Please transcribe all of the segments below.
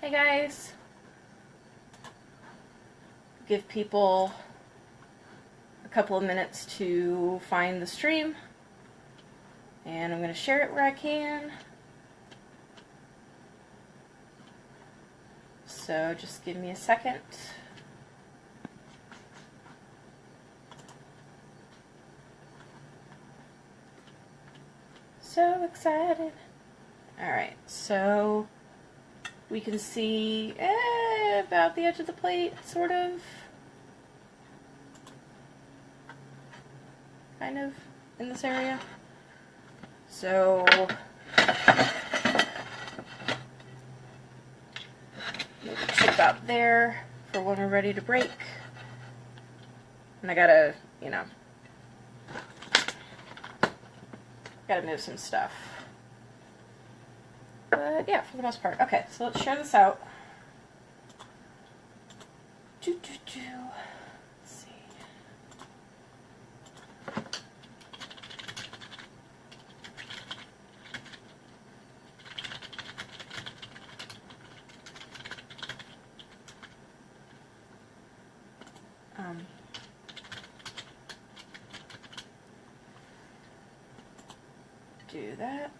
Hey guys, give people a couple of minutes to find the stream, and I'm going to share it where I can. So just give me a second. So excited. Alright, so we can see about the edge of the plate, sort of. Kind of in this area. So maybe just about there for when we're ready to break. And I gotta, gotta move some stuff. But yeah, for the most part. Okay, so let's share this out. Let's see. Do that.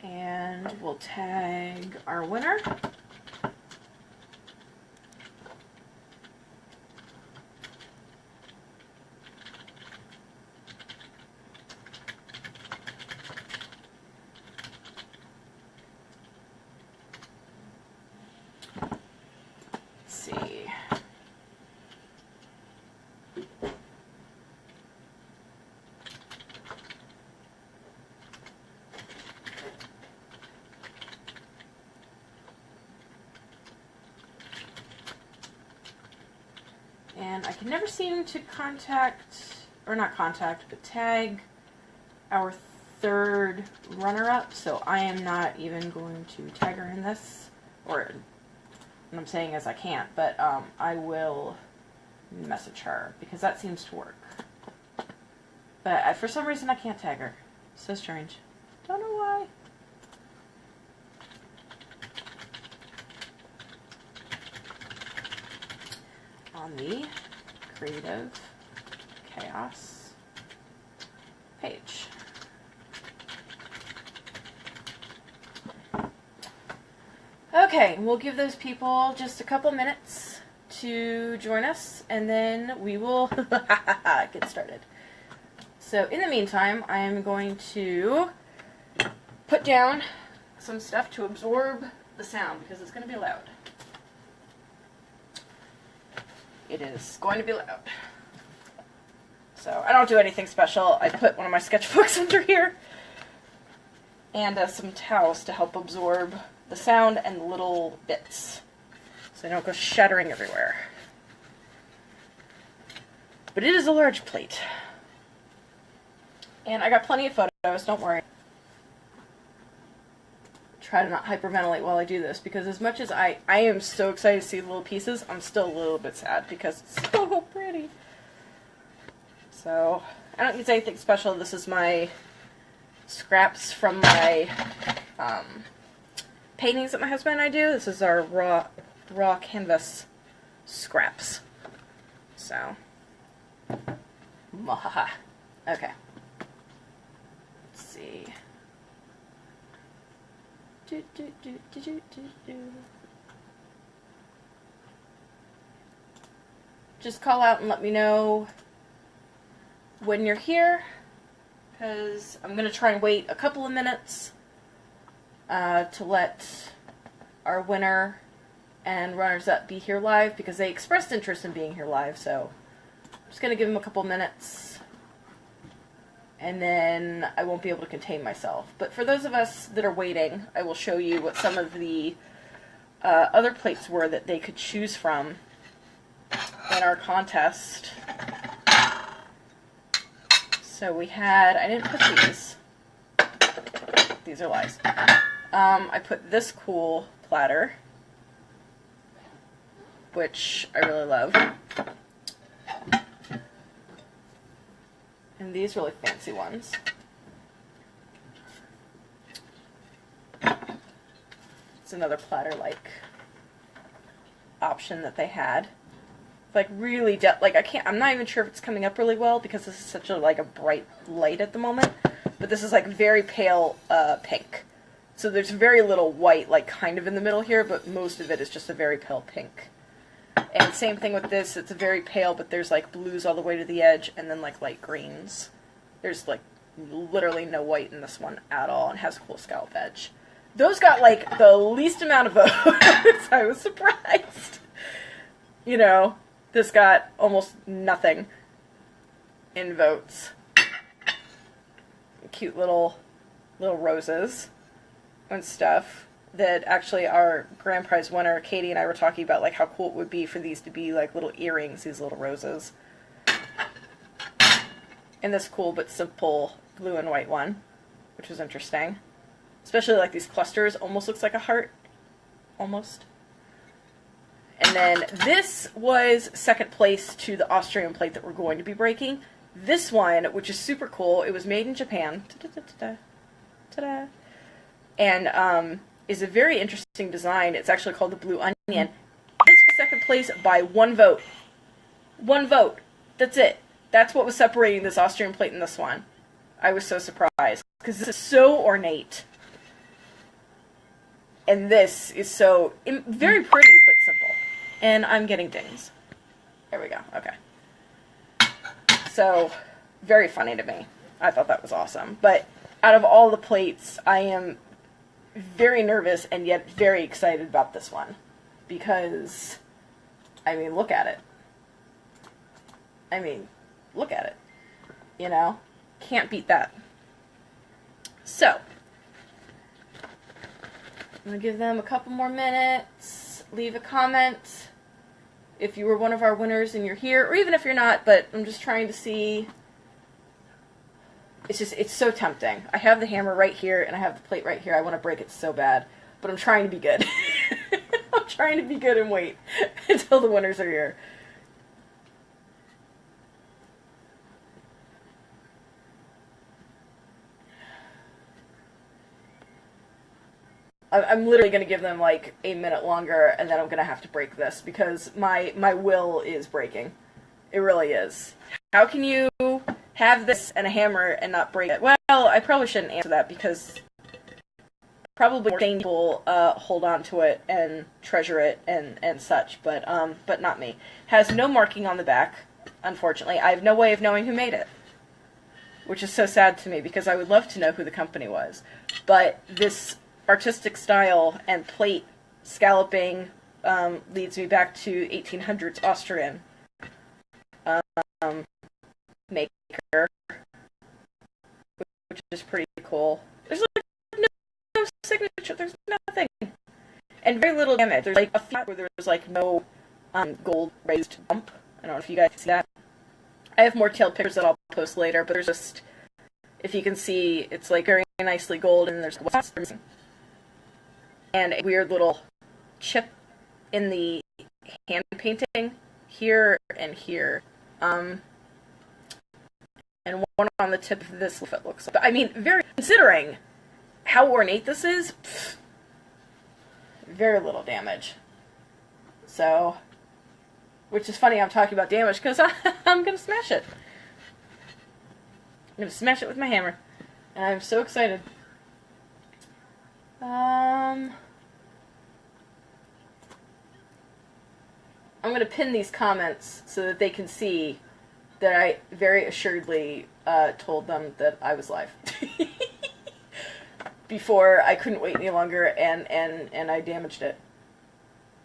And we'll tag our winner. Let's see. And I can never seem to but tag our third runner-up, so I am not even going to tag her in this, or what I'm saying is I can't, but I will message her, because that seems to work. But for some reason I can't tag her. So strange. Don't know why. On the Creative Chaos page. Okay, we'll give those people just a couple minutes to join us, and then we will get started. So in the meantime, I am going to put down some stuff to absorb the sound, because it's going to be loud. It is going to be loud. So I don't do anything special. I put one of my sketchbooks under here and some towels to help absorb the sound and the little bits so they don't go shattering everywhere. But it is a large plate. And I got plenty of photos, don't worry. Try to not hyperventilate while I do this, because as much as I am so excited to see the little pieces, I'm still a little bit sad because it's so pretty. So, I don't use anything special. This is my scraps from my paintings that my husband and I do. This is our raw canvas scraps. So, mwahaha. Okay. Let's see. Just call out and let me know when you're here, because I'm going to try and wait a couple of minutes to let our winner and runners-up be here live, because they expressed interest in being here live, so I'm just going to give them a couple minutes, and then I won't be able to contain myself. But for those of us that are waiting, I will show you what some of the other plates were that they could choose from in our contest. So we had, I didn't put these are lies. I put this cool platter, which I really love. And these really fancy ones. It's another platter-like option that they had. Like really, I'm not even sure if it's coming up really well because this is such a bright light at the moment. But this is like very pale pink. So there's very little white, like kind of in the middle here, but most of it is just a very pale pink. And same thing with this, it's a very pale, but there's like blues all the way to the edge, and then like light greens. There's like literally no white in this one at all, and has a cool scallop edge. Those got like the least amount of votes. I was surprised. You know, this got almost nothing in votes. Cute little roses and stuff that actually our grand prize winner, Katie, and I were talking about like how cool it would be for these to be like little earrings, these little roses. And this cool but simple blue and white one, which was interesting. Especially like these clusters, almost looks like a heart. Almost. And then this was second place to the Austrian plate that we're going to be breaking. This one, which is super cool, it was made in Japan. Ta-da. Ta-da. And is a very interesting design. It's actually called the Blue Onion. This was second place by one vote. One vote. That's it. That's what was separating this Austrian plate and this one. I was so surprised. Because this is so ornate. And this is so very pretty but simple. And I'm getting dings. There we go. Okay. So, very funny to me. I thought that was awesome. But out of all the plates, I am very nervous and yet very excited about this one. Because, I mean, look at it. I mean, look at it. You know? Can't beat that. So, I'm going to give them a couple more minutes. Leave a comment if you were one of our winners and you're here, or even if you're not, but I'm just trying to see. It's so tempting. I have the hammer right here, and I have the plate right here. I want to break it so bad, but I'm trying to be good. I'm trying to be good and wait until the winners are here. I'm literally going to give them like a minute longer, and then I'm going to have to break this, because my will is breaking. It really is. How can you have this and a hammer and not break it? Well, I probably shouldn't answer that, because probably more sane people hold on to it and treasure it and such, but not me. Has no marking on the back, unfortunately. I have no way of knowing who made it, which is so sad to me, because I would love to know who the company was. But this artistic style and plate scalloping leads me back to 1800s Austrian maker, which is pretty cool. There's like no signature, there's nothing, and very little damage. There's like a few where there's like no gold raised bump. I don't know if you guys see that. I have more tailed pictures that I'll post later, but there's just, if you can see, it's like very nicely gold, and there's and a weird little chip in the hand painting here and here. And one on the tip of this, if it looks like. I mean, considering how ornate this is, very little damage. So, which is funny I'm talking about damage, because I'm going to smash it. I'm going to smash it with my hammer. And I'm so excited. I'm going to pin these comments so that they can see that I very assuredly told them that I was live. Before I couldn't wait any longer, and I damaged it.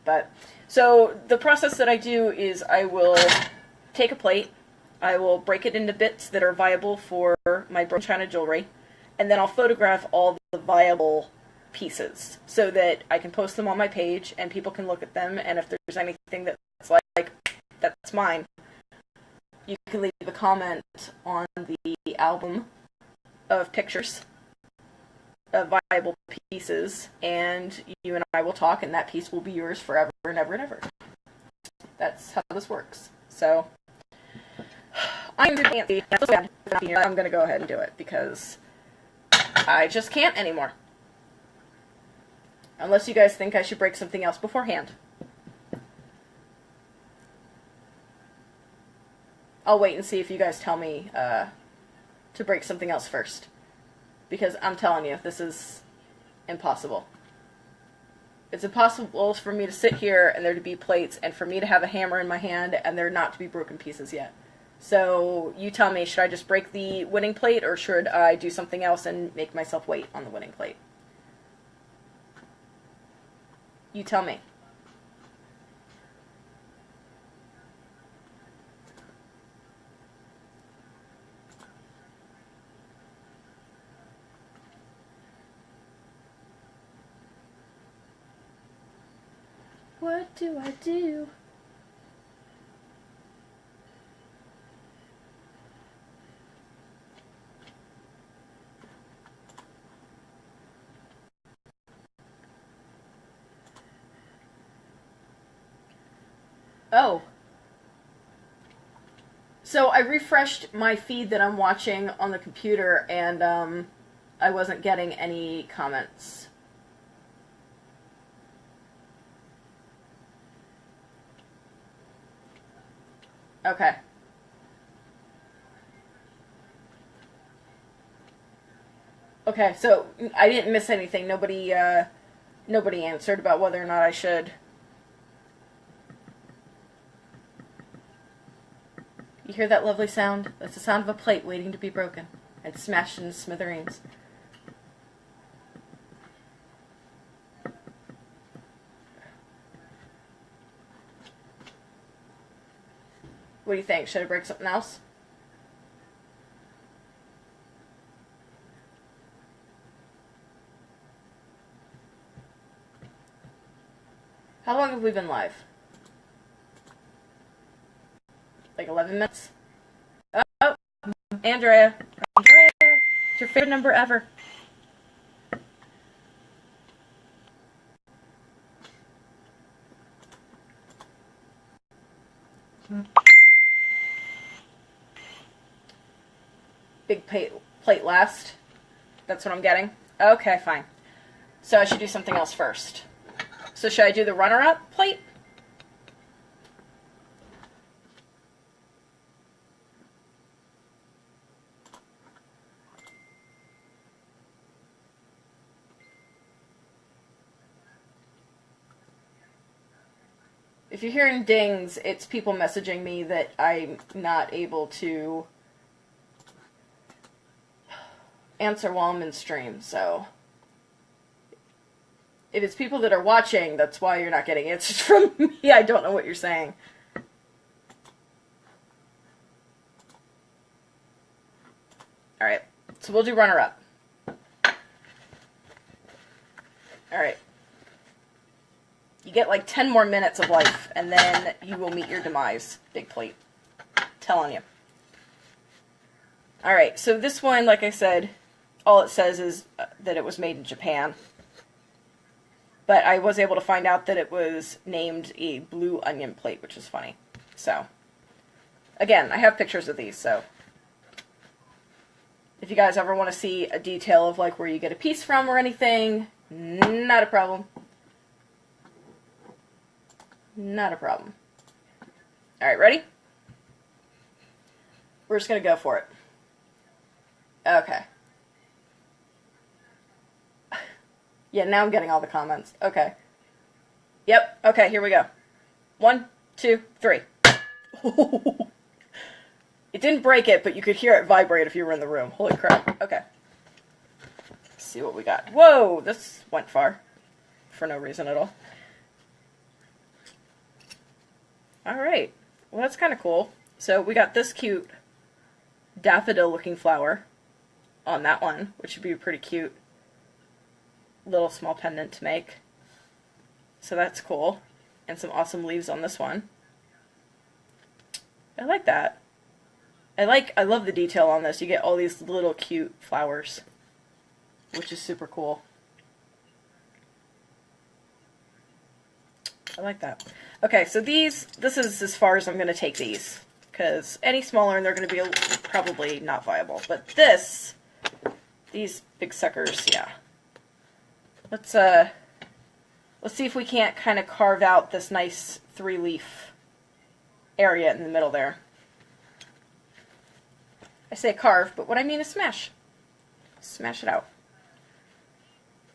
But, so the process that I do is I will take a plate, I will break it into bits that are viable for my broken china jewelry, and then I'll photograph all the viable pieces so that I can post them on my page and people can look at them, and if there's anything that's like that's mine, you can leave a comment on the album of pictures of viable pieces, and you and I will talk, and that piece will be yours forever and ever and ever. That's how this works. So, I'm fancy. I'm going to go ahead and do it because I just can't anymore. Unless you guys think I should break something else beforehand. I'll wait and see if you guys tell me to break something else first. Because I'm telling you, this is impossible. It's impossible for me to sit here and there to be plates and for me to have a hammer in my hand and there not to be broken pieces yet. So you tell me, should I just break the winning plate or should I do something else and make myself wait on the winning plate? You tell me. What do I do? Oh. So I refreshed my feed that I'm watching on the computer and I wasn't getting any comments. Okay. Okay, so I didn't miss anything. Nobody answered about whether or not I should. You hear that lovely sound? That's the sound of a plate waiting to be broken and smashed into smithereens. What do you think? Should I break something else? How long have we been live? Like 11 minutes? Oh, Andrea. Andrea, it's your favorite number ever. Big plate last. That's what I'm getting. Okay, fine. So I should do something else first. So should I do the runner-up plate? If you're hearing dings, it's people messaging me that I'm not able to answer while I'm in stream, so if it's people that are watching, that's why you're not getting answers from me. I don't know what you're saying. Alright, so we'll do runner-up. Alright. You get like 10 more minutes of life, and then you will meet your demise. Big plate. Telling you. Alright, so this one, like I said, all it says is that it was made in Japan. But I was able to find out that it was named a blue onion plate, which is funny. So, again, I have pictures of these, so if you guys ever want to see a detail of like where you get a piece from or anything, not a problem. Not a problem. Alright, ready? We're just going to go for it. Okay. Yeah, now I'm getting all the comments. Okay. Yep. Okay, here we go. 1, 2, 3. It didn't break it, but you could hear it vibrate if you were in the room. Holy crap. Okay. Let's see what we got. Whoa, this went far. For no reason at all. Alright. Well, that's kind of cool. So we got this cute daffodil-looking flower on that one, which would be pretty cute. Little small pendant to make. So that's cool. And some awesome leaves on this one. I like that. I love the detail on this. You get all these little cute flowers, which is super cool. I like that. Okay, so this is as far as I'm going to take these, because any smaller and they're going to be probably not viable. But these big suckers, yeah. Let's see if we can't kind of carve out this nice 3-leaf area in the middle there. I say carve, but what I mean is smash. Smash it out.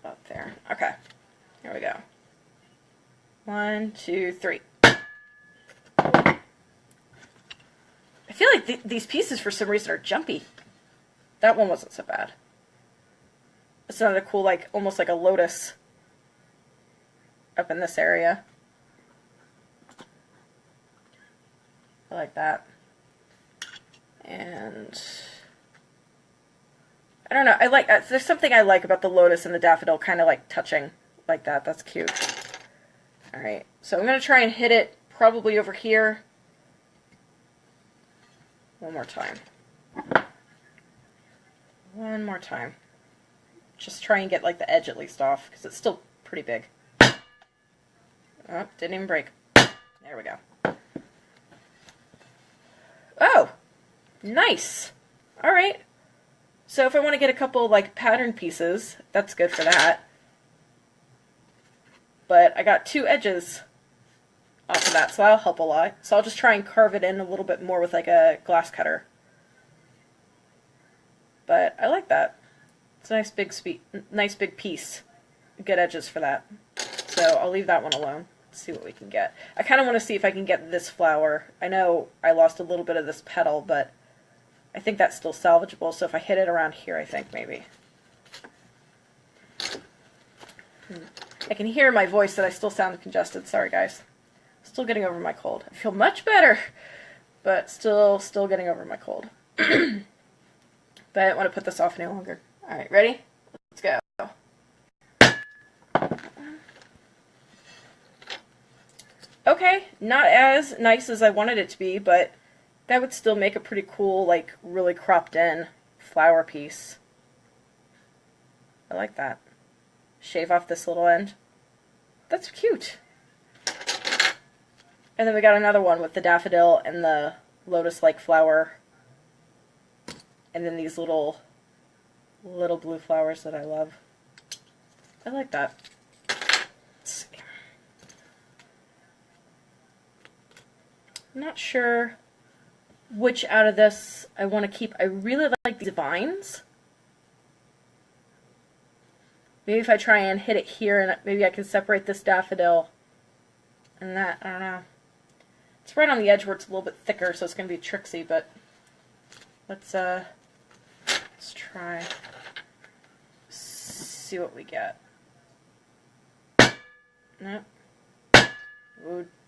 Up there. Okay. Here we go. 1, 2, 3. I feel like these pieces for some reason are jumpy. That one wasn't so bad. It's another cool, like, almost like a lotus up in this area. I like that. And I don't know, I like, there's something I like about the lotus and the daffodil kind of like touching like that. That's cute. Alright, so I'm going to try and hit it probably over here. One more time. One more time. Just try and get like the edge at least off, because it's still pretty big. Oh, didn't even break. There we go. Oh! Nice! Alright. So if I want to get a couple like pattern pieces, that's good for that. But I got 2 edges off of that, so that'll help a lot. So I'll just try and carve it in a little bit more with like a glass cutter. But I like that. It's a nice big piece. Good edges for that. So I'll leave that one alone. Let's see what we can get. I kind of want to see if I can get this flower. I know I lost a little bit of this petal, but I think that's still salvageable. So if I hit it around here, I think maybe. I can hear in my voice that I still sound congested. Sorry, guys. Still getting over my cold. I feel much better, but still getting over my cold. But I don't want to put this off any longer. Alright, ready? Let's go. Okay, not as nice as I wanted it to be, but that would still make a pretty cool, like, really cropped in flower piece. I like that. Shave off this little end. That's cute. And then we got another one with the daffodil and the lotus-like flower. And then these little blue flowers that I love. I like that. Let's see. I'm not sure which out of this I want to keep. I really like these vines. Maybe if I try and hit it here, and maybe I can separate this daffodil and that. I don't know. It's right on the edge where it's a little bit thicker, so it's going to be tricksy, but let's try. See what we get. Nope.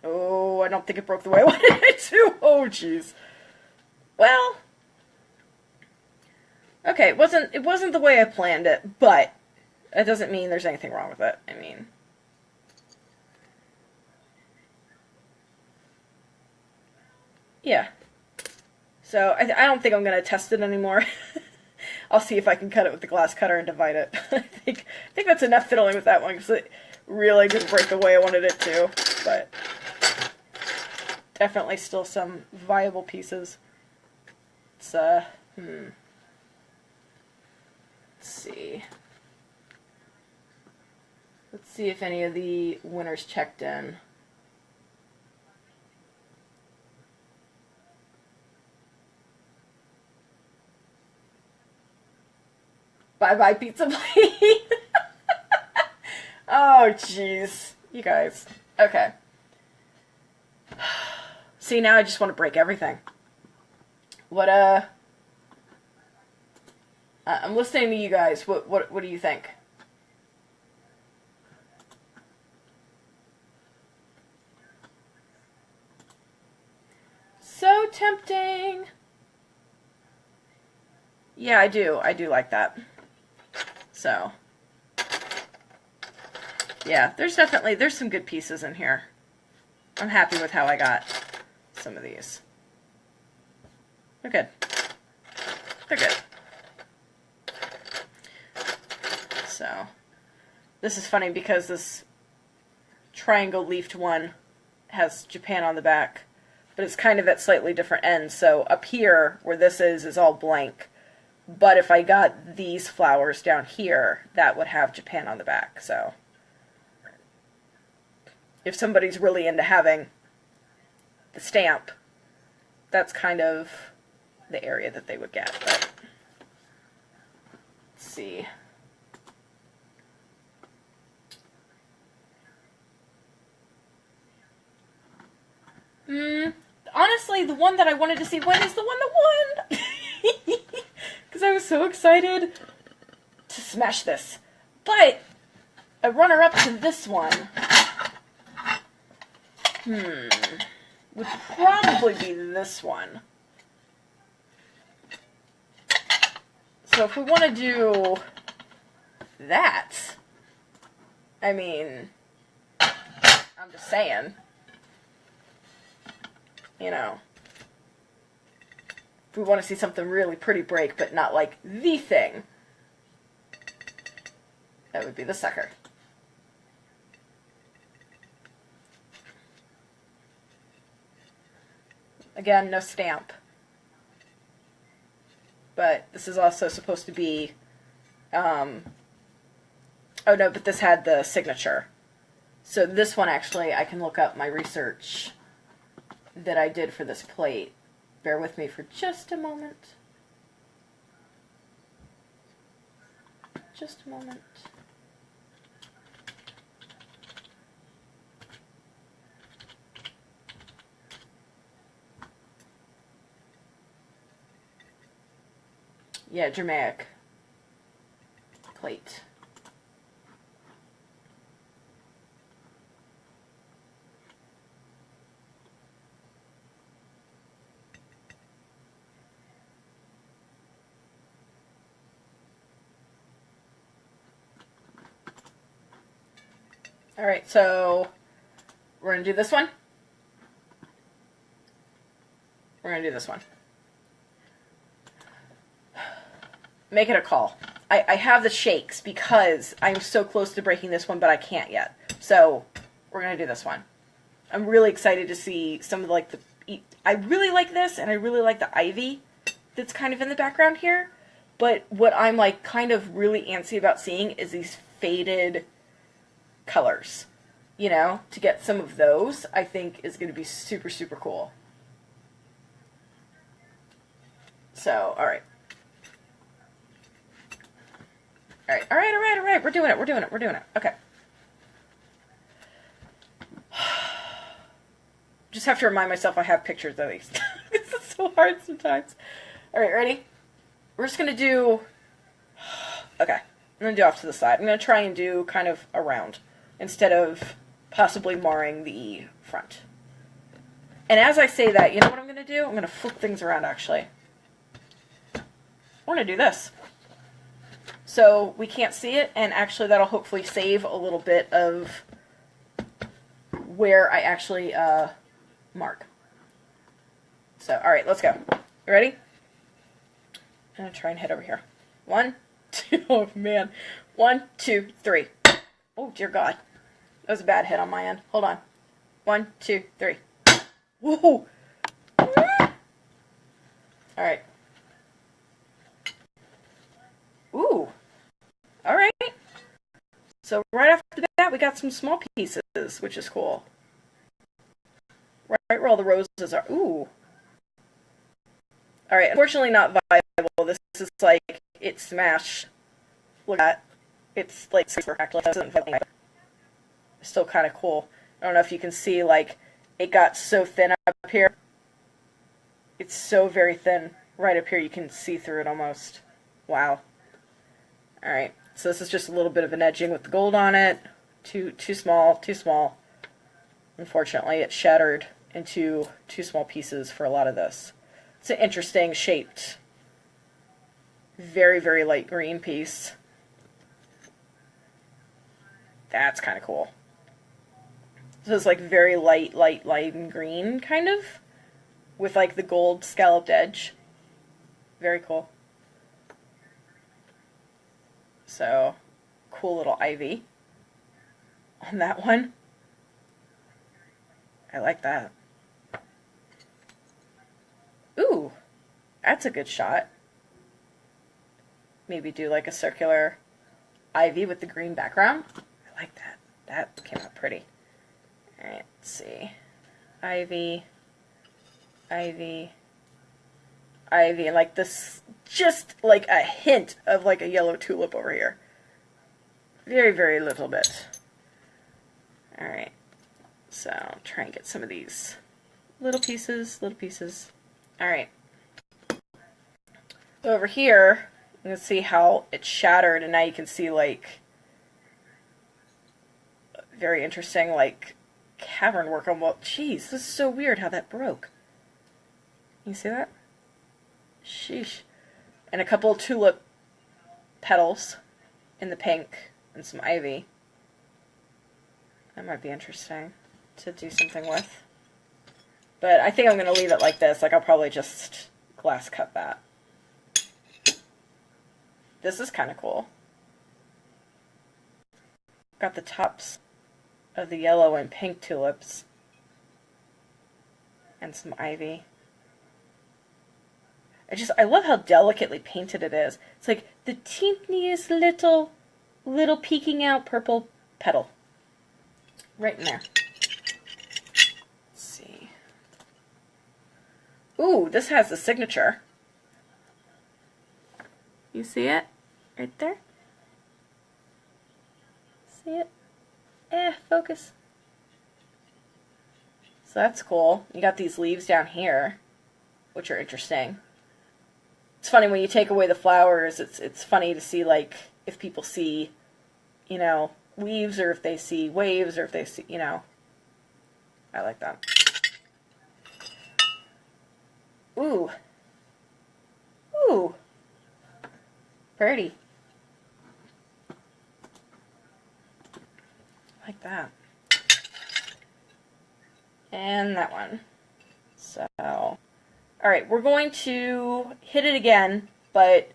Oh, I don't think it broke the way I wanted it to. Oh, jeez. Well, okay, it wasn't the way I planned it, but that doesn't mean there's anything wrong with it. I mean, yeah. So I don't think I'm gonna test it anymore. I'll see if I can cut it with the glass cutter and divide it. I think that's enough fiddling with that one, because it really didn't break the way I wanted it to. But definitely still some viable pieces. It's let's see. Let's see if any of the winners checked in. Bye-bye, pizza plate. Oh, jeez. You guys. Okay. See, now I just want to break everything. What, I'm listening to you guys. What do you think? So tempting. Yeah, I do. I do like that. So, yeah, there's some good pieces in here. I'm happy with how I got some of these. They're good. They're good. So, this is funny because this triangle leafed one has Japan on the back, but it's kind of at slightly different ends. So up here, where this is all blank. But if I got these flowers down here, that would have Japan on the back. So if somebody's really into having the stamp, that's kind of the area that they would get. But let's see. Honestly, the one that I wanted to see win is the one that won! Because I was so excited to smash this. But a runner-up to this one would probably be this one. So if we want to do that, I mean, I'm just saying, you know, if we want to see something really pretty break, but not like the thing, that would be the sucker. Again, no stamp. But this is also supposed to be, oh no, but this had the signature. So this one actually, I can look up my research that I did for this plate. Bear with me for just a moment. Just a moment. Yeah, Germanic plate. Alright, so we're going to do this one. We're going to do this one. Make it a call. I have the shakes because I'm so close to breaking this one, but I can't yet. So we're going to do this one. I'm really excited to see some of like the... I really like this, and I really like the ivy that's kind of in the background here. But what I'm like kind of really antsy about seeing is these faded colors. You know, to get some of those, I think is going to be super, super cool. So, alright. Alright. We're doing it. Okay. Just have to remind myself I have pictures of these. This is so hard sometimes. Alright, ready? We're just going to do... Okay. I'm going to do off to the side. I'm going to try and do kind of around instead of possibly marring the front. And as I say that, you know what I'm going to do? I'm going to flip things around, actually. We're going to do this. So we can't see it, and actually that'll hopefully save a little bit of where I actually mark. So, alright, let's go. You ready? I'm going to try and hit over here. 1, 2, oh man. 1, 2, 3. Oh, dear God. That was a bad hit on my end. Hold on. 1, 2, 3. Whoa! Alright. Ooh. Alright. So right off the bat, we got some small pieces, which is cool. Right where all the roses are. Ooh. Alright, unfortunately not viable. This is like, it smashed. Look at that. It's like super reckless. Still kind of cool. I don't know if you can see, like, it got so thin up here. It's so very thin. Right up here, you can see through it almost. Wow. Alright, so this is just a little bit of an edging with the gold on it. Too small. Unfortunately, it shattered into two small pieces for a lot of this. It's an interesting shaped, very, very light green piece. That's kind of cool. So it's like very light and green, kind of, with like the gold scalloped edge. Very cool. So, cool little ivy on that one. I like that. Ooh, that's a good shot. Maybe do like a circular ivy with the green background. I like that. That came out pretty. Alright, let's see. Ivy, ivy, ivy, and like this, just like a hint of like a yellow tulip over here. Very, very little bit. Alright, so try and get some of these little pieces, little pieces. Alright. So over here, you can see how it shattered, and now you can see like very interesting like cavern work on what. Jeez, this is so weird how that broke. You see that? Sheesh. And a couple tulip petals in the pink and some ivy. That might be interesting to do something with. But I think I'm going to leave it like this. Like, I'll probably just glass cut that. This is kind of cool. Got the tops of the yellow and pink tulips. And some ivy. I love how delicately painted it is. It's like the teeniest little peeking out purple petal. Right in there. Let's see. Ooh, this has the signature. You see it? Right there? See it? Focus. So that's cool. You got these leaves down here, which are interesting. It's funny when you take away the flowers, it's funny to see, like, if people see, you know, leaves, or if they see waves, or if they see, you know. I like that. Ooh. Ooh. Pretty. Like that. And that one. So, alright, we're going to hit it again, but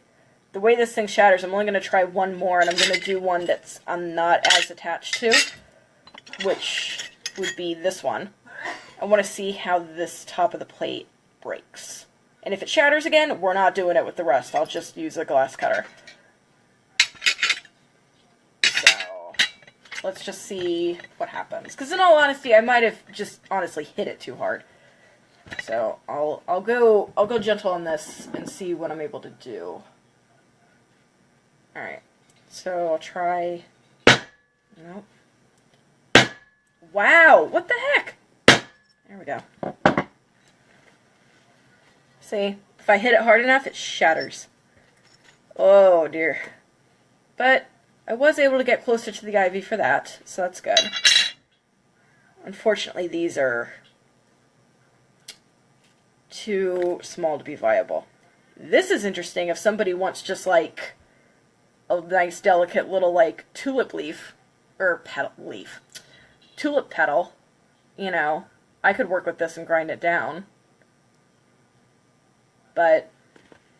the way this thing shatters, I'm only going to try one more, and I'm going to do one that's I'm not as attached to, which would be this one. I want to see how this top of the plate breaks. And if it shatters again, we're not doing it with the rest. I'll just use a glass cutter. So, let's just see what happens. Because in all honesty, I might have just honestly hit it too hard. So I'll go gentle on this and see what I'm able to do. Alright, so I'll try. Nope. Wow, what the heck? There we go. See, if I hit it hard enough, it shatters. Oh dear. But I was able to get closer to the ivy for that, so that's good. Unfortunately, these are too small to be viable. This is interesting if somebody wants just like a nice delicate little like tulip leaf, or petal leaf, tulip petal, you know, I could work with this and grind it down. But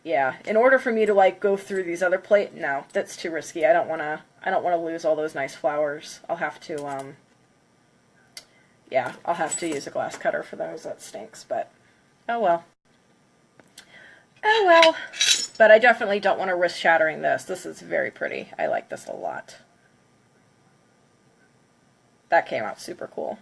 yeah, in order for me to like go through these other no, that's too risky. I don't want to lose all those nice flowers. I'll have to yeah, I'll have to use a glass cutter for those. That stinks, but oh well. Oh well. But I definitely don't want to risk shattering this. This is very pretty. I like this a lot. That came out super cool.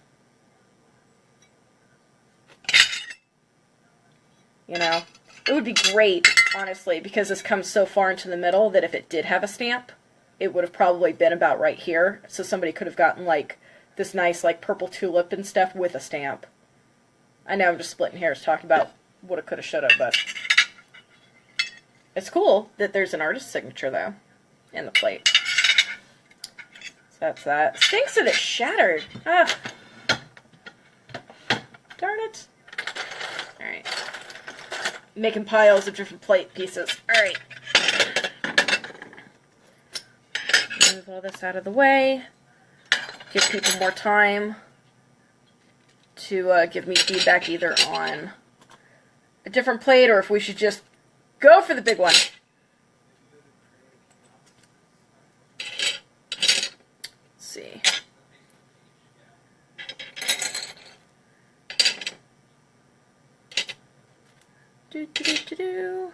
You know, it would be great, honestly, because this comes so far into the middle that if it did have a stamp, it would have probably been about right here. So somebody could have gotten like this nice like purple tulip and stuff with a stamp. I know I'm just splitting hairs talking about woulda, coulda, shoulda, but it's cool that there's an artist's signature, though, in the plate. So that's that. Stinks that it shattered. Ah. Darn it. Alright. Making piles of different plate pieces. Alright. Move all this out of the way. Give people more time to give me feedback either on a different plate or if we should just go for the big one. Let's see. Do, do, do, do, do.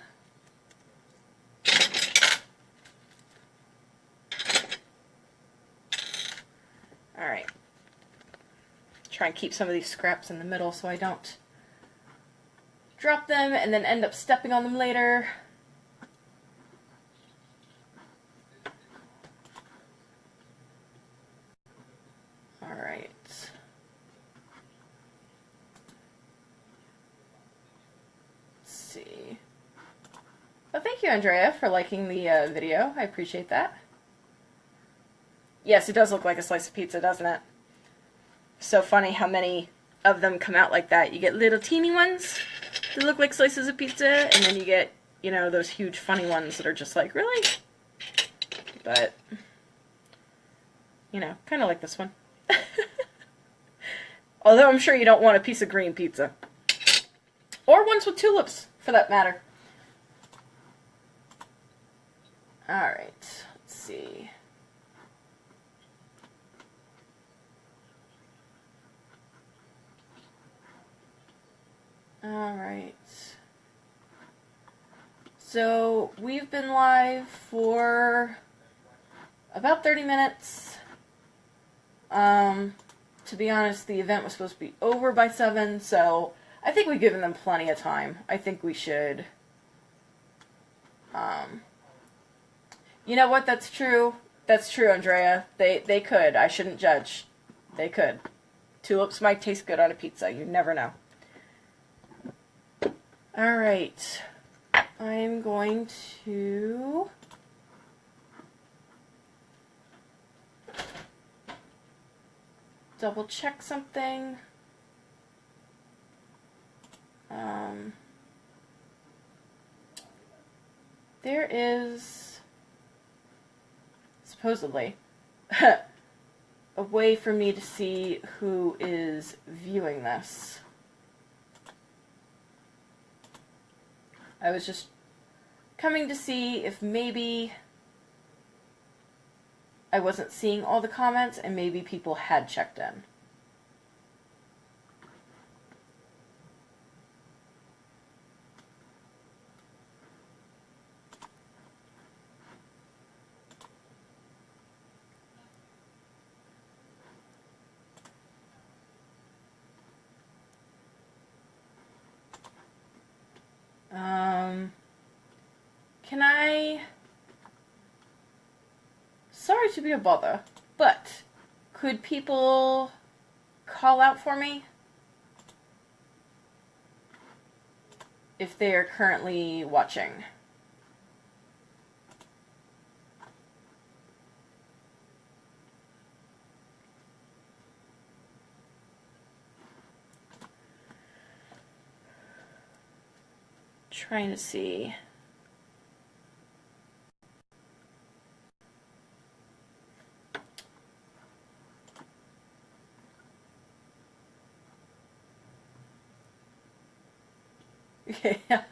Alright. Try and keep some of these scraps in the middle so I don't drop them and then end up stepping on them later. Alright. Let's see. Well, thank you, Andrea, for liking the video. I appreciate that. Yes, it does look like a slice of pizza, doesn't it? So funny how many of them come out like that. You get little teeny ones that look like slices of pizza, and then you get, you know, those huge funny ones that are just like, really? But, you know, kind of like this one. Although I'm sure you don't want a piece of green pizza. Or ones with tulips, for that matter. Alright, let's see. Alright. So, we've been live for about 30 minutes. To be honest, the event was supposed to be over by 7, so I think we've given them plenty of time. I think we should. You know what? That's true. That's true, Andrea. They could. I shouldn't judge. They could. Tulips might taste good on a pizza. You never know. Alright. I'm going to double check something. There is supposedly a way for me to see who is viewing this. I was just coming to see if maybe I wasn't seeing all the comments and maybe people had checked in. Can I... Sorry to be a bother, but could people call out for me if they are currently watching? Trying to see.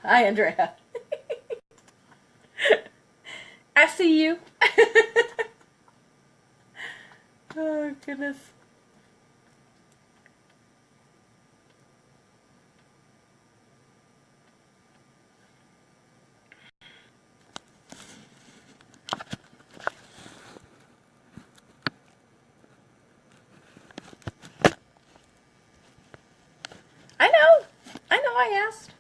Hi, Andrea. I see you. Oh, goodness. I know I asked.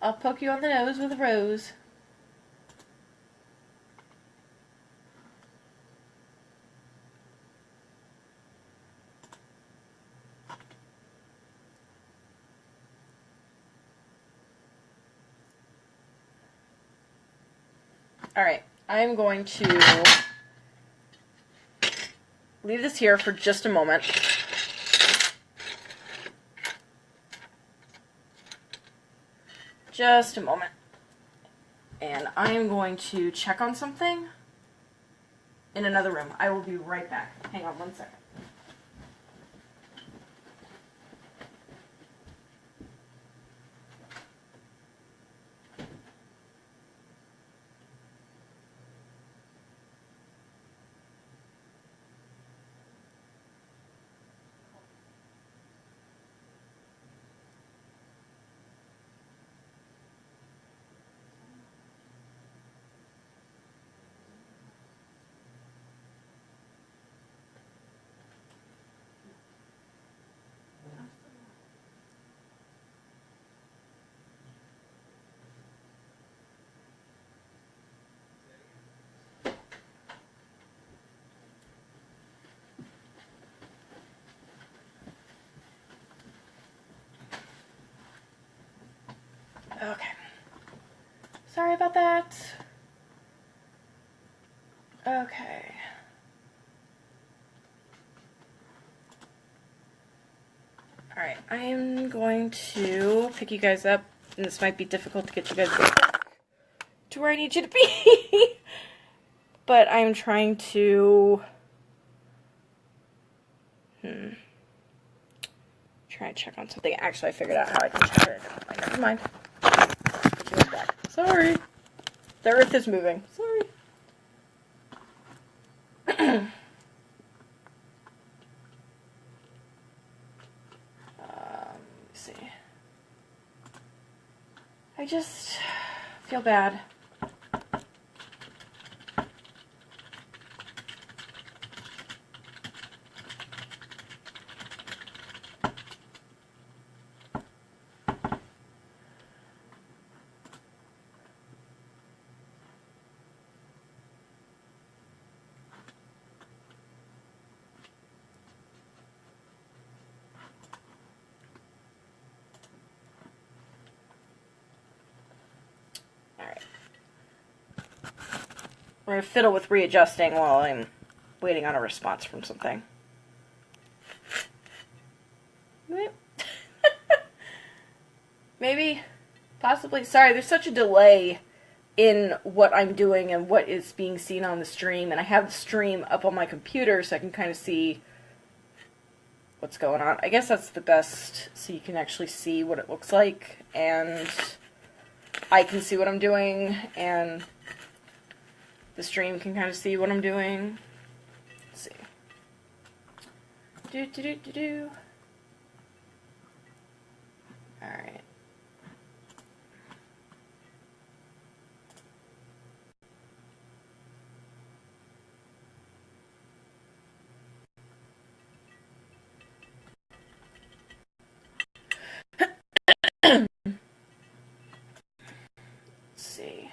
I'll poke you on the nose with a rose. Alright, I'm going to leave this here for just a moment. Just a moment. And I am going to check on something in another room. I will be right back. Hang on one second. about that. Okay. Alright, I am going to pick you guys up, and this might be difficult to get you guys back to where I need you to be. But I'm trying to... Try and check on something. Actually, I figured out how I can check her. Never mind. Put you guys back. Sorry. The earth is moving. Sorry. Let me see. I just feel bad. We're going to fiddle with readjusting while I'm waiting on a response from something. Maybe, possibly. Sorry, there's such a delay in what I'm doing and what is being seen on the stream, and I have the stream up on my computer so I can kind of see what's going on. I guess that's the best, so you can actually see what it looks like, and I can see what I'm doing, and the stream can kind of see what I'm doing. Let's see. Alright. Let's see.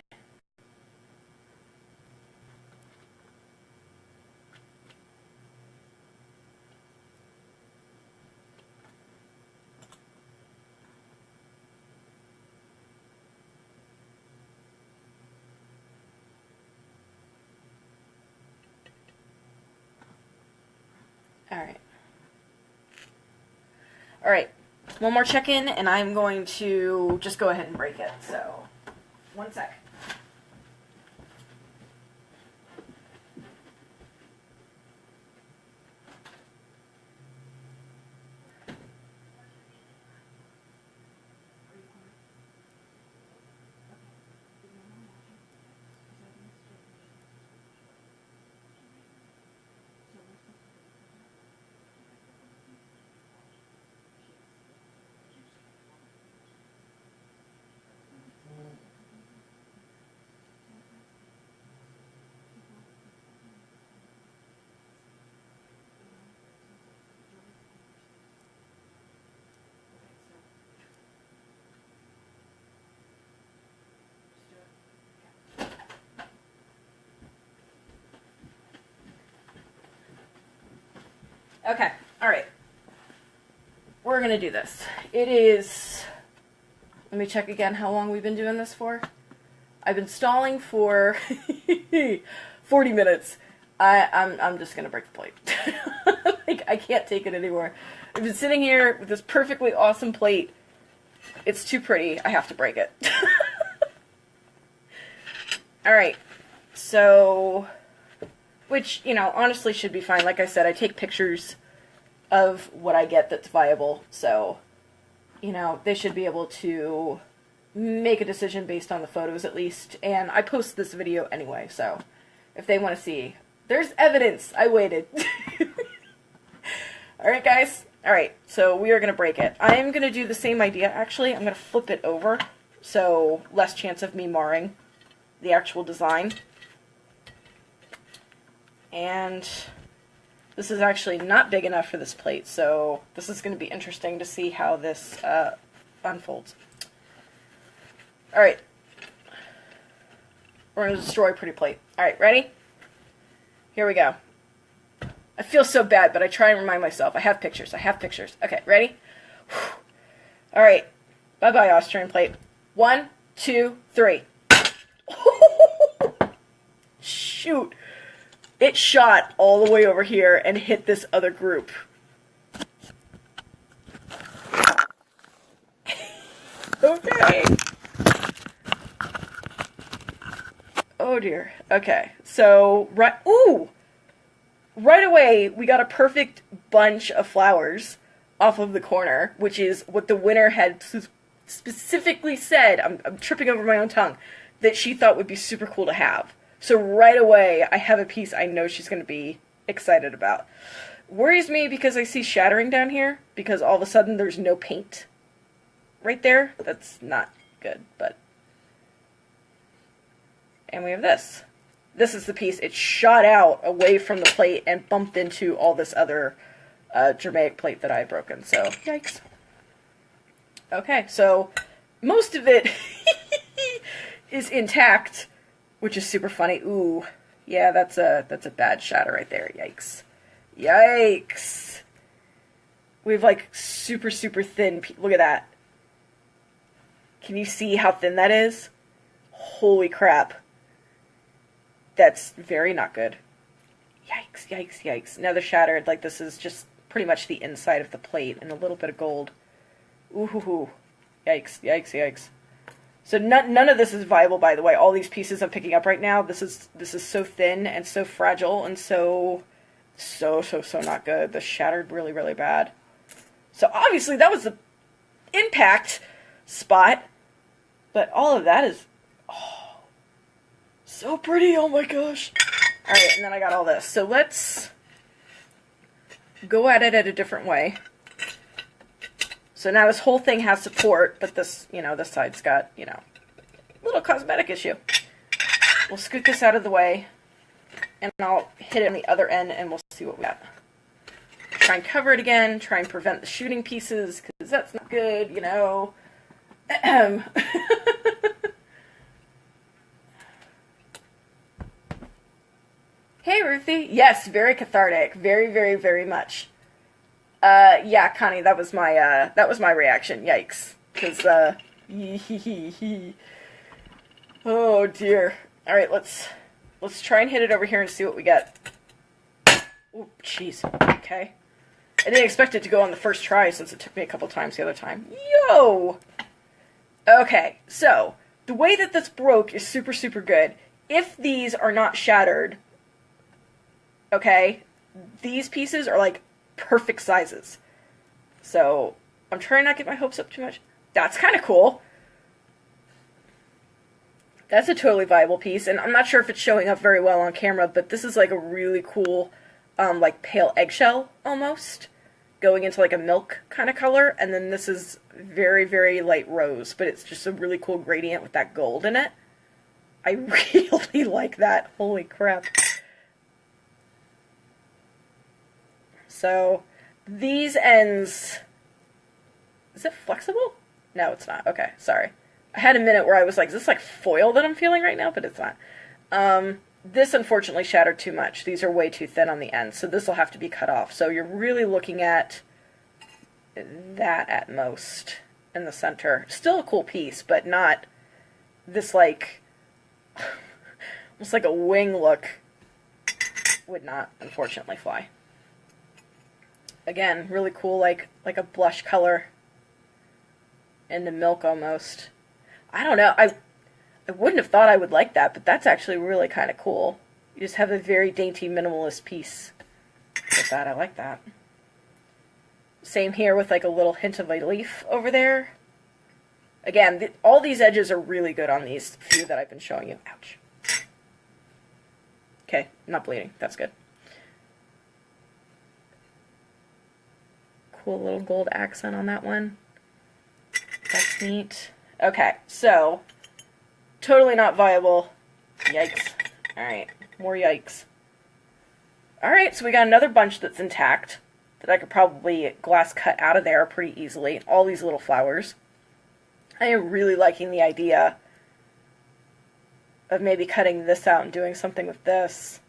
Alright, one more check-in, and I'm going to just go ahead and break it, so, one sec. Okay, alright. We're gonna do this. It is... Let me check again how long we've been doing this for. I've been stalling for 40 minutes. I'm just gonna break the plate. Like, I can't take it anymore. I've been sitting here with this perfectly awesome plate. It's too pretty. I have to break it. Alright, so... Which, you know, honestly should be fine. Like I said, I take pictures of what I get that's viable, so, you know, they should be able to make a decision based on the photos at least. And I post this video anyway, so if they want to see, there's evidence. I waited. Alright, guys. Alright, so we are going to break it. I'm going to do the same idea, actually. I'm going to flip it over, so less chance of me marring the actual design. And this is actually not big enough for this plate, so this is going to be interesting to see how this unfolds. Alright. We're going to destroy a pretty plate. Alright, ready? Here we go. I feel so bad, but I try and remind myself. I have pictures. I have pictures. Okay, ready? Alright. Bye-bye, Austrian plate. 1, 2, 3. shoot. It shot all the way over here and hit this other group. Okay. Oh dear. Okay. So, right away, we got a perfect bunch of flowers off of the corner, which is what the winner had specifically said, I'm tripping over my own tongue, that she thought would be super cool to have. So right away, I have a piece I know she's going to be excited about. Worries me because I see shattering down here, because all of a sudden there's no paint right there. That's not good, but... And we have this. This is the piece. It shot out away from the plate and bumped into all this other Germanic plate that I had broken. So, yikes. Okay, so most of it is intact, which is super funny. Ooh, yeah, that's a bad shatter right there. Yikes. Yikes. We have like super, super thin. Look at that. Can you see how thin that is? Holy crap. That's very not good. Yikes, yikes, yikes. Now they're shattered. Like, this is just pretty much the inside of the plate and a little bit of gold. Ooh, hoo, hoo. Yikes, yikes, yikes. So none of this is viable, by the way. All these pieces I'm picking up right now, this is so thin and so fragile and so not good. This shattered really, really bad. So obviously that was the impact spot, but all of that is... so pretty, oh my gosh. Alright, and then I got all this. So let's go at it a different way. So now this whole thing has support, but this, this side's got, a little cosmetic issue. We'll scoot this out of the way, and I'll hit it on the other end, and we'll see what we got. Try and cover it again, try and prevent the shooting pieces, because that's not good, Hey, Ruthie. Yes, very cathartic. Very, very, very much. Yeah, Connie, that was my reaction. Yikes. Because, oh, dear. Alright, let's try and hit it over here and see what we get. Oh, jeez. Okay. I didn't expect it to go on the first try since it took me a couple times the other time. Yo! Okay, so, the way that this broke is super, super good. If these are not shattered... Okay, these pieces are like perfect sizes. So, I'm trying not to get my hopes up too much. That's kind of cool. That's a totally viable piece, and I'm not sure if it's showing up very well on camera, but this is like a really cool, like pale eggshell almost, going into like a milk kind of color, and then this is very, very light rose, but it's just a really cool gradient with that gold in it. I really like that. Holy crap. So, these ends... Is it flexible? No, it's not. Okay, sorry. I had a minute where I was like, is this like foil that I'm feeling right now? But it's not. This unfortunately shattered too much. These are way too thin on the ends, so this will have to be cut off. So you're really looking at that at most in the center. Still a cool piece, but not this like... almost like a wing look. Would not, unfortunately, fly. Again, really cool, like a blush color in the milk almost. I don't know, I wouldn't have thought I would like that, but that's actually really kind of cool. You just have a very dainty, minimalist piece with that. I like that. Same here with like a little hint of a leaf over there. Again, all these edges are really good on these few that I've been showing you. Ouch. Okay, I'm not bleeding. That's good. Cool little gold accent on that one. That's neat. Okay, so, totally not viable. Yikes. Alright, more yikes. Alright, so we got another bunch that's intact that I could probably glass cut out of there pretty easily. All these little flowers. I am really liking the idea of maybe cutting this out and doing something with this.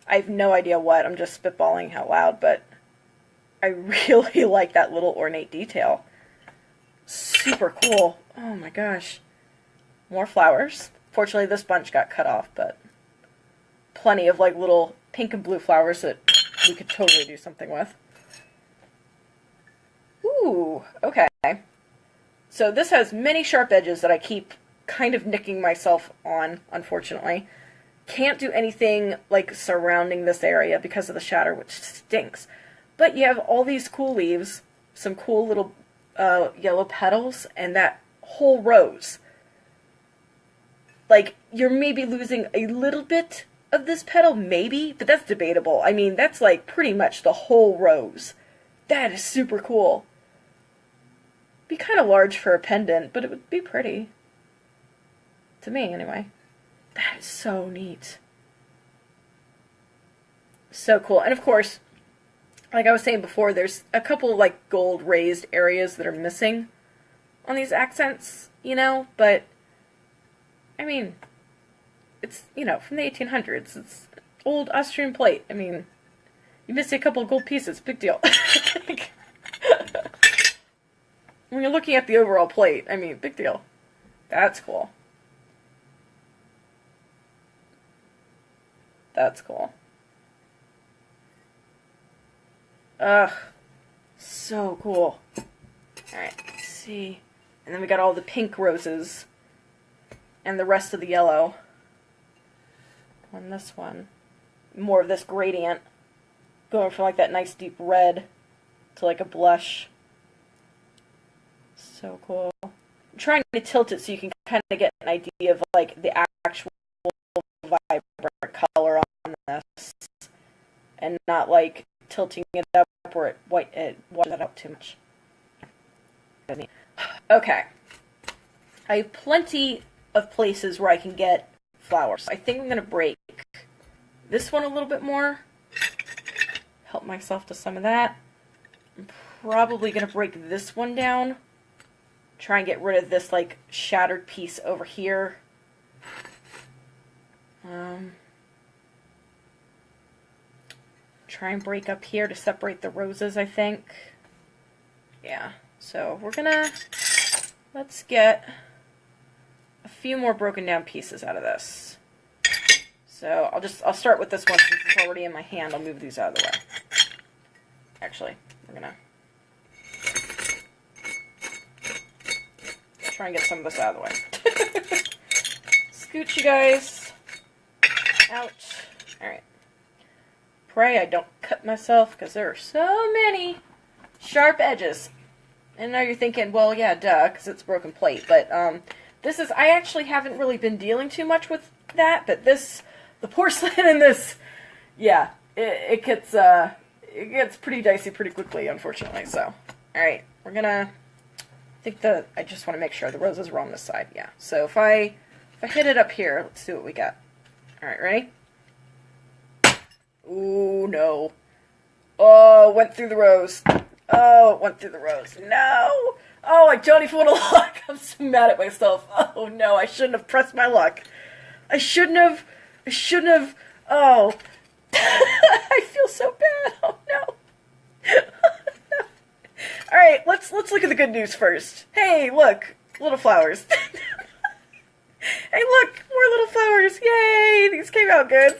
I have no idea what, I'm just spitballing out loud, but I really like that little ornate detail. Super cool. Oh my gosh. More flowers. Fortunately, this bunch got cut off, but plenty of like little pink and blue flowers that we could totally do something with. Ooh, okay. So this has many sharp edges that I keep kind of nicking myself on, unfortunately. Can't do anything like surrounding this area because of the shatter, which stinks. But you have all these cool leaves, some cool little yellow petals, and that whole rose. Like, you're maybe losing a little bit of this petal, maybe, but that's debatable. I mean, that's like pretty much the whole rose. That is super cool. Be kind of large for a pendant, but it would be pretty. To me, anyway. That is so neat. So cool. And of course, like I was saying before, there's a couple like gold raised areas that are missing on these accents, you know, but I mean, it's, you know, from the 1800s. It's old Austrian plate. I mean, you missed a couple of gold pieces. Big deal. When you're looking at the overall plate, I mean, big deal. That's cool. That's cool. Ugh. So cool. Alright, let's see. And then we got all the pink roses. And the rest of the yellow. On this one. More of this gradient. Going from like that nice deep red to like a blush. So cool. I'm trying to tilt it so you can kind of get an idea of like the actual vibrant color on this. And not like tilting it up where it washes it out too much. Okay. I have plenty of places where I can get flowers. I think I'm going to break this one a little bit more. Help myself to some of that. I'm probably going to break this one down. Try and get rid of this like shattered piece over here. Try and break up here to separate the roses, I think. Yeah, so we're gonna, let's get a few more broken down pieces out of this. So I'll start with this one since it's already in my hand. I'll move these out of the way. Actually, we're gonna try and get some of this out of the way. Scoot, you guys out. Alright. Pray I don't cut myself, because there are so many sharp edges. And now you're thinking, well, yeah, duh, because it's broken plate. But this is, I actually haven't really been dealing too much with that, but this, the porcelain in this, yeah, it gets pretty dicey pretty quickly, unfortunately. So, alright, we're gonna, I just want to make sure the roses are on this side, yeah. So if I hit it up here, let's see what we got. Alright, ready? Ooh, no. Oh, it went through the rose. Oh, it went through the rose. No! Oh, I don't even want to look. I'm so mad at myself. Oh, no, I shouldn't have pressed my luck. I shouldn't have. Oh. I feel so bad. Oh, no. No. Alright, let's look at the good news first. Hey, look. Little flowers. Hey, look. More little flowers. Yay! These came out good.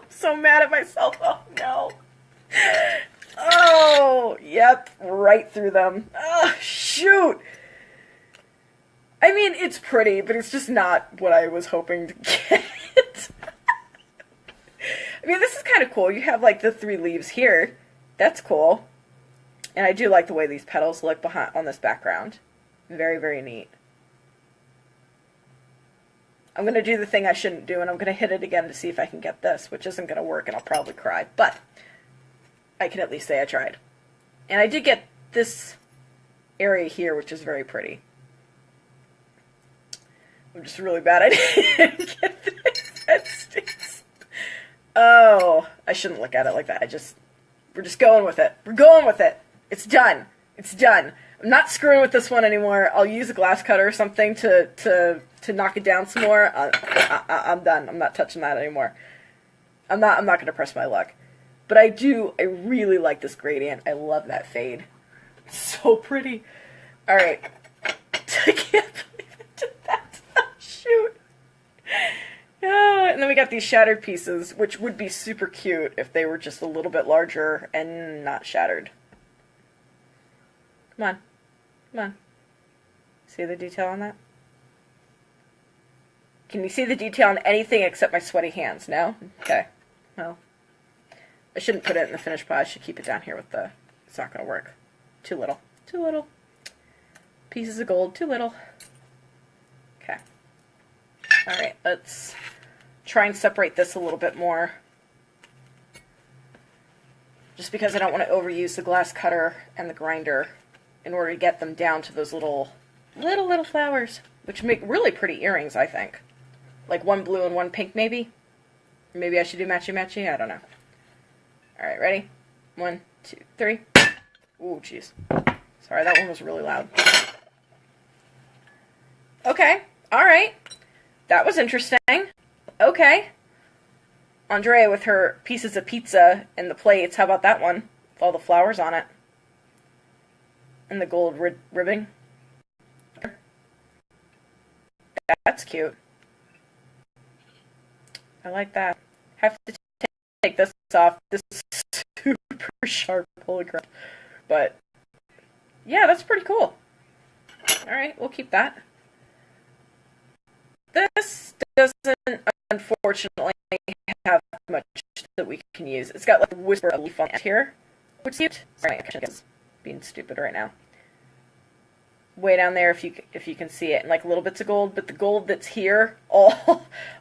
So mad at myself. Oh, no. Oh, yep, right through them. Oh, shoot. I mean, it's pretty, but it's just not what I was hoping to get. I mean, this is kind of cool. You have, like, the 3 leaves here. That's cool. And I do like the way these petals look behind on this background. Very, very neat. I'm going to do the thing I shouldn't do, and I'm going to hit it again to see if I can get this, which isn't going to work, and I'll probably cry. But I can at least say I tried. And I did get this area here, which is very pretty. I'm just really bad I didn't get this. That stinks. Oh, I shouldn't look at it like that. We're just going with it. We're going with it. It's done. It's done. I'm not screwing with this one anymore. I'll use a glass cutter or something to knock it down some more. I'm done. I'm not touching that anymore. I'm not going to press my luck. But I really like this gradient. I love that fade. It's so pretty. Alright. I can't believe I did that. Oh, shoot. And then we got these shattered pieces, which would be super cute if they were just a little bit larger and not shattered. Come on. Come on. See the detail on that? Can you see the detail on anything except my sweaty hands? No? Okay. Well, I shouldn't put it in the finished pot. I should keep it down here with the... It's not going to work. Too little. Too little. Pieces of gold. Too little. Okay. Alright, let's try and separate this a little bit more. Just because I don't want to overuse the glass cutter and the grinder in order to get them down to those little flowers, which make really pretty earrings, I think. Like one blue and one pink, maybe? Maybe I should do matchy-matchy? I don't know. Alright, ready? 1, 2, 3. Ooh, jeez. Sorry, that one was really loud. Okay, alright. That was interesting. Okay. Andrea with her pieces of pizza and the plates. How about that one? With all the flowers on it. And the gold ribbing. That's cute. I like that. Have to take this off. This is super sharp, holy crap. But, yeah, that's pretty cool. Alright, we'll keep that. This doesn't, unfortunately, have much that we can use. It's got like a whisper of leaf on it here, which is cute. Sorry, I'm being stupid right now. Way down there, if you can see it, and like little bits of gold, but the gold that's here, all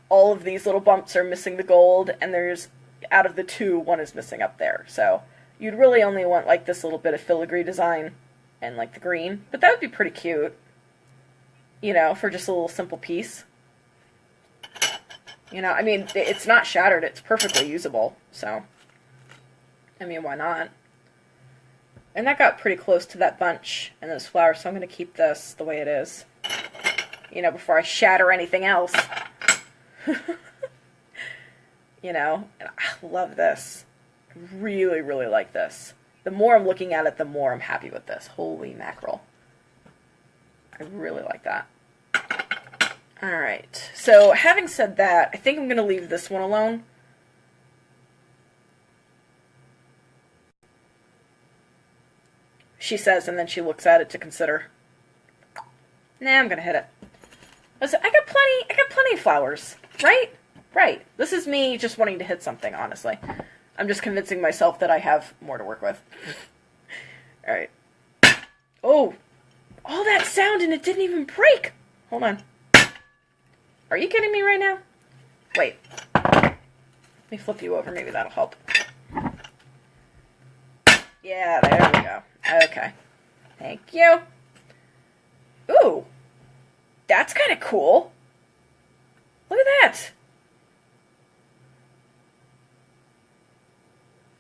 of these little bumps are missing the gold, and there's, out of the two, one is missing up there. So you'd really only want like this little bit of filigree design and like the green, but that would be pretty cute, you know, for just a little simple piece. You know, I mean, it's not shattered, it's perfectly usable, so, I mean, why not? And that got pretty close to that bunch and those flowers, so I'm going to keep this the way it is, you know, before I shatter anything else. You know, and I love this. I really, really like this. The more I'm looking at it, the more I'm happy with this. Holy mackerel. I really like that. Alright, so having said that, I think I'm going to leave this one alone. She says, and then she looks at it to consider. Nah, I'm going to hit it. Listen, I got plenty of flowers, right? Right. This is me just wanting to hit something, honestly. I'm just convincing myself that I have more to work with. Alright. Oh! All that sound and it didn't even break! Hold on. Are you kidding me right now? Wait. Let me flip you over. Maybe that'll help. Yeah, there we go. Okay. Thank you. Ooh. That's kind of cool. Look at that.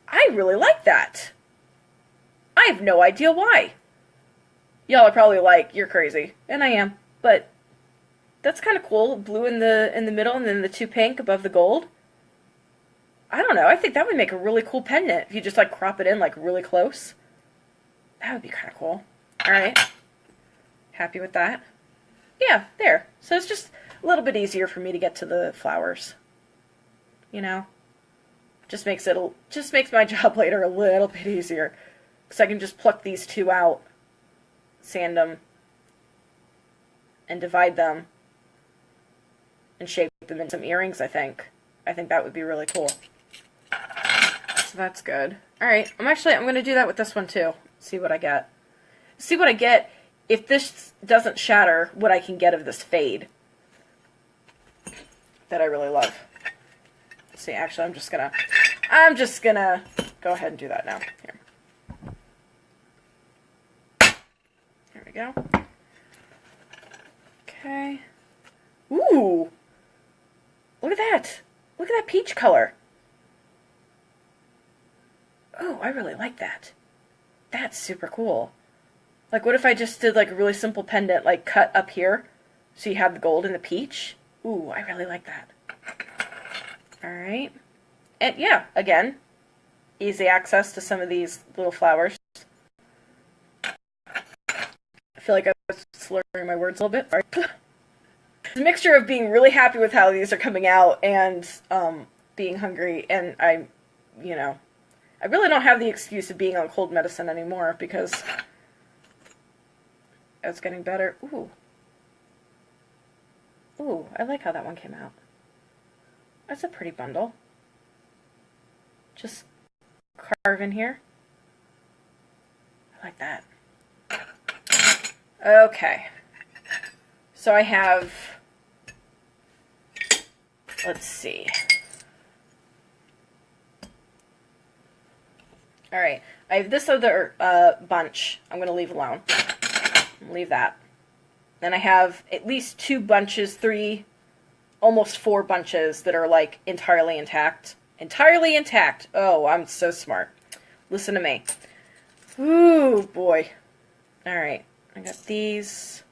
I really like that. I have no idea why. Y'all are probably like, you're crazy. And I am. But that's kind of cool. Blue in the middle and then the two pink above the gold. I don't know. I think that would make a really cool pendant if you just like crop it in like really close. That would be kind of cool. Alright. Happy with that. Yeah, there. So it's just a little bit easier for me to get to the flowers. You know? Just makes my job later a little bit easier. Because I can just pluck these two out, sand them, and divide them, and shape them into some earrings, I think. I think that would be really cool. So that's good. Alright, I'm going to do that with this one too. See what I get. See what I get. If this doesn't shatter, what I can get of this fade. That I really love. See, actually, I'm just gonna go ahead and do that now. Here. There we go. Okay. Ooh! Look at that! Look at that peach color! Oh, I really like that. That's super cool. Like, what if I just did, like, a really simple pendant, like, cut up here, so you have the gold and the peach? Ooh, I really like that. Alright. And, yeah, again, easy access to some of these little flowers. I feel like I was slurring my words a little bit. Sorry. a mixture of being really happy with how these are coming out and being hungry, and I really don't have the excuse of being on cold medicine anymore because it's getting better. Ooh. Ooh, I like how that one came out. That's a pretty bundle. Just carve in here. I like that. Okay. So I have, let's see. Alright, I have this other bunch I'm going to leave alone. Leave that. Then I have at least 2 bunches, 3, almost 4 bunches that are like entirely intact. Entirely intact. Oh, I'm so smart. Listen to me. Ooh, boy. Alright, I got these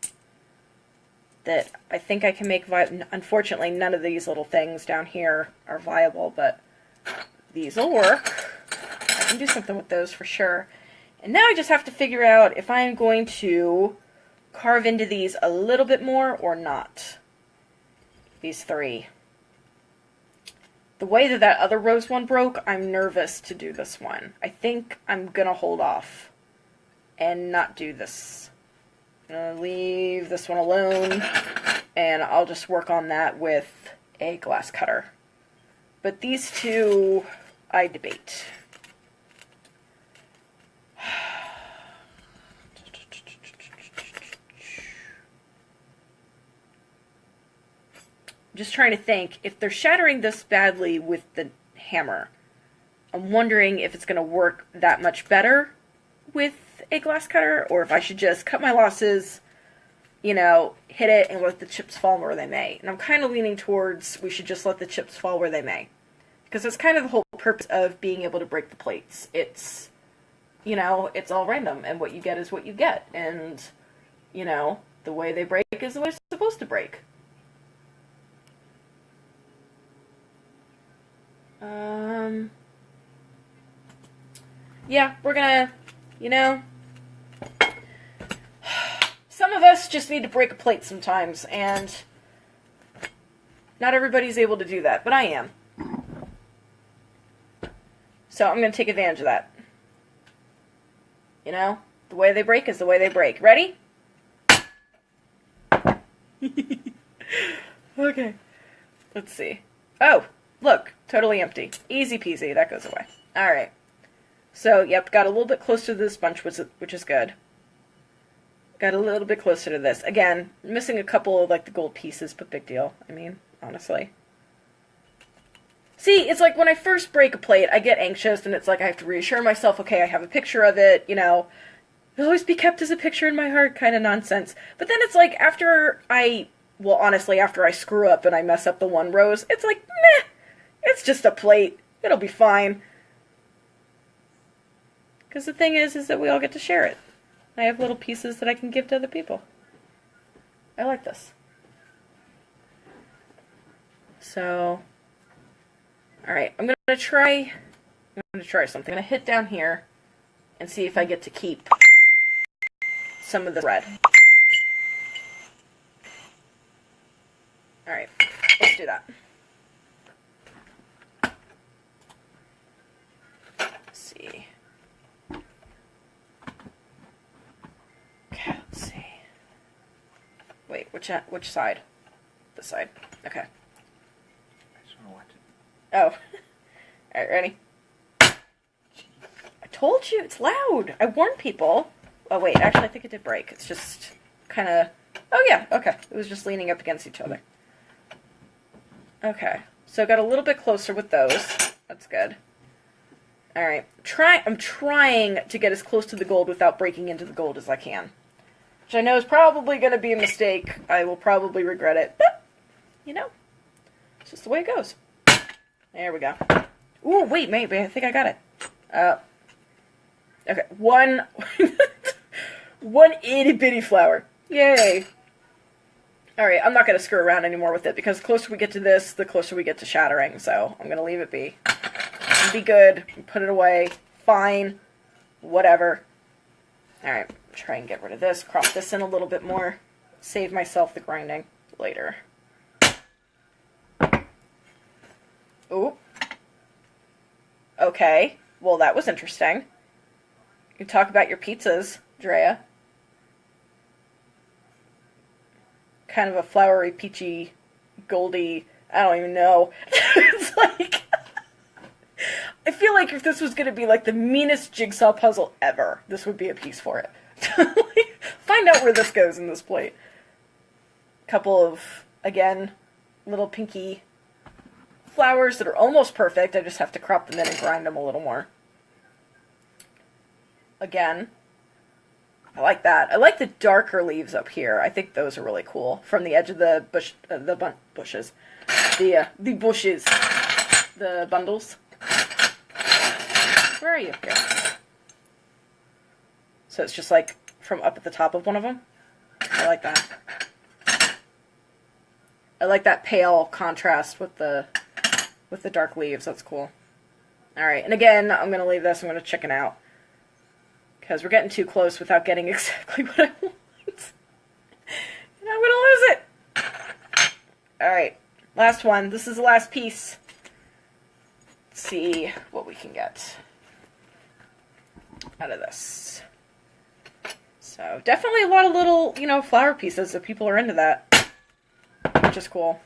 that I think I can make unfortunately, none of these little things down here are viable, but these will work. I can do something with those for sure. And now I just have to figure out if I'm going to carve into these a little bit more or not. These 3. The way that that other rose one broke, I'm nervous to do this one. I think I'm gonna hold off and not do this. I'm gonna leave this one alone, and I'll just work on that with a glass cutter. But these 2, I debate. Just trying to think, if they're shattering this badly with the hammer, I'm wondering if it's going to work that much better with a glass cutter, or if I should just cut my losses, hit it and let the chips fall where they may. And I'm kind of leaning towards we should just let the chips fall where they may. Because that's kind of the whole purpose of being able to break the plates. It's, it's all random, and what you get is what you get. And, the way they break is the way it's supposed to break. Yeah, we're gonna, some of us just need to break a plate sometimes, and not everybody's able to do that, but I am. So I'm gonna take advantage of that. The way they break is the way they break. Ready? Okay. Let's see. Oh, look, totally empty. Easy peasy, that goes away. Alright. So, yep, got a little bit closer to this bunch, which is good. Got a little bit closer to this. Again, missing a couple of, the gold pieces, but big deal. I mean, honestly. See, it's like when I first break a plate, I get anxious, and it's like I have to reassure myself, okay, I have a picture of it, It'll always be kept as a picture in my heart kind of nonsense. But then it's like, after I screw up and I mess up the one rose, it's like, meh, it's just a plate. It'll be fine. Because the thing is that we all get to share it. I have little pieces that I can give to other people. I like this. So, alright, I'm gonna try something. I'm gonna hit down here and see if I get to keep some of the red. Alright, let's do that. Let's see. Okay, let's see. Wait, which side? This side. Okay. I just want to watch it. Oh. Alright, ready? I told you, it's loud. I warned people. Oh, wait, actually, I think it did break. It's just kind of... Oh, yeah, okay. It was just leaning up against each other. Okay, so I got a little bit closer with those. That's good. Alright, I'm trying to get as close to the gold without breaking into the gold as I can. Which I know is probably going to be a mistake. I will probably regret it. But, it's just the way it goes. There we go. Ooh, wait, maybe. I think I got it. Okay, one itty-bitty flower. Yay. Alright, I'm not going to screw around anymore with it, because the closer we get to this, the closer we get to shattering, so I'm going to leave it be. Be good, put it away, fine, whatever. Alright, try and get rid of this, crop this in a little bit more, save myself the grinding later. Okay, well that was interesting. You talk about your pizzas, Drea. Kind of a flowery, peachy, goldy, I don't even know. It's like, I feel like if this was going to be like the meanest jigsaw puzzle ever, this would be a piece for it. Find out where this goes in this plate. Couple of, again, little pinky flowers that are almost perfect. I just have to crop them in and grind them a little more. Again, I like that. I like the darker leaves up here. I think those are really cool. From the edge of the bush, bushes. The bushes. The bundles. Where are you? Here. So it's just like from up at the top of one of them. I like that. I like that pale contrast with the dark leaves. That's cool. Alright, and again, I'm going to leave this. I'm going to chicken out. Because we're getting too close without getting exactly what I want. And I'm going to lose it. Alright, last one. This is the last piece. Let's see what we can get out of this. So, definitely a lot of little, you know, flower pieces if people are into that. Which is cool.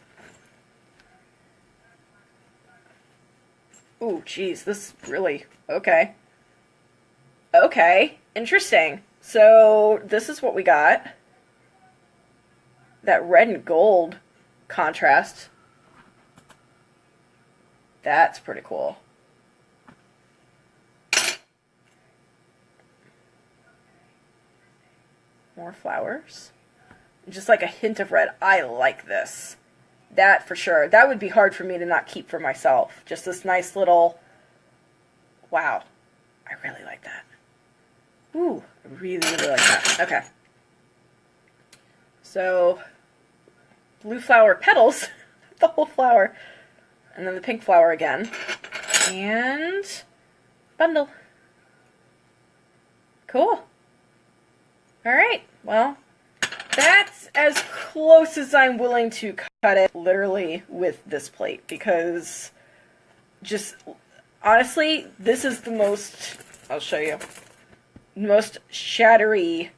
Ooh, geez, this really... Okay. Okay, interesting. So, this is what we got. That red and gold contrast. That's pretty cool. More flowers. Just like a hint of red. I like this. That for sure. That would be hard for me to not keep for myself. Just this nice little... Wow. I really like that. Ooh, I really, really like that. Okay. So, blue flower petals. The whole flower. And then the pink flower again. And bundle. Cool. Alright, well, that's as close as I'm willing to cut it, literally, with this plate. Because, just, honestly, this is the most, I'll show you, most shattery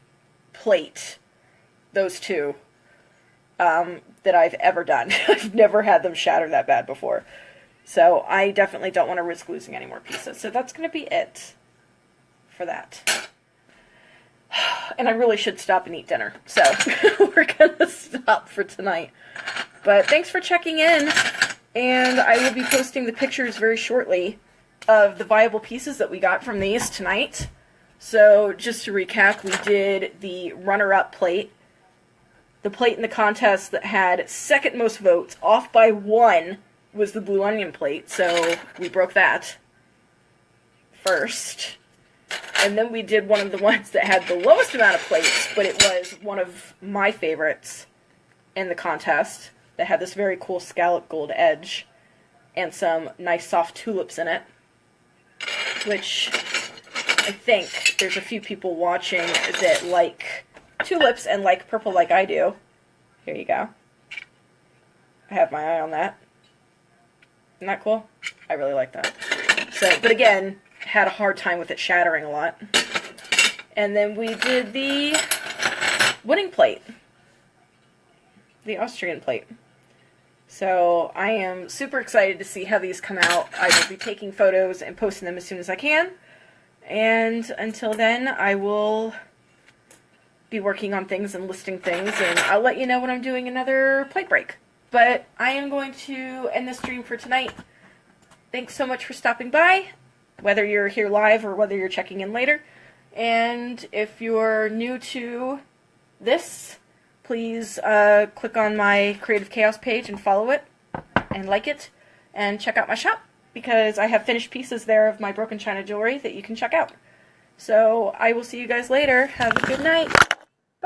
plate, those two, that I've ever done. I've never had them shatter that bad before. So I definitely don't want to risk losing any more pieces. So that's going to be it for that. And I really should stop and eat dinner. So we're going to stop for tonight. But thanks for checking in. And I will be posting the pictures very shortly of the viable pieces that we got from these tonight. So just to recap, we did the runner-up plate. The plate in the contest that had second most votes, off by 1, was the blue onion plate. So we broke that first. And then we did one of the ones that had the lowest amount of plates, but it was one of my favorites in the contest that had this very cool scallop gold edge and some nice soft tulips in it, which I think there's a few people watching that like tulips and like purple like I do. Here you go. I have my eye on that. Isn't that cool? I really like that. So, but again, had a hard time with it shattering a lot. And then we did the winning plate. The Austrian plate. So I am super excited to see how these come out. I will be taking photos and posting them as soon as I can. And until then, I will be working on things and listing things, and I'll let you know when I'm doing another plate break. But I am going to end the stream for tonight. Thanks so much for stopping by, whether you're here live or whether you're checking in later. And if you're new to this, please click on my Creative Chaos page and follow it and like it, and check out my shop, because I have finished pieces there of my broken china jewelry that you can check out. So I will see you guys later. Have a good night.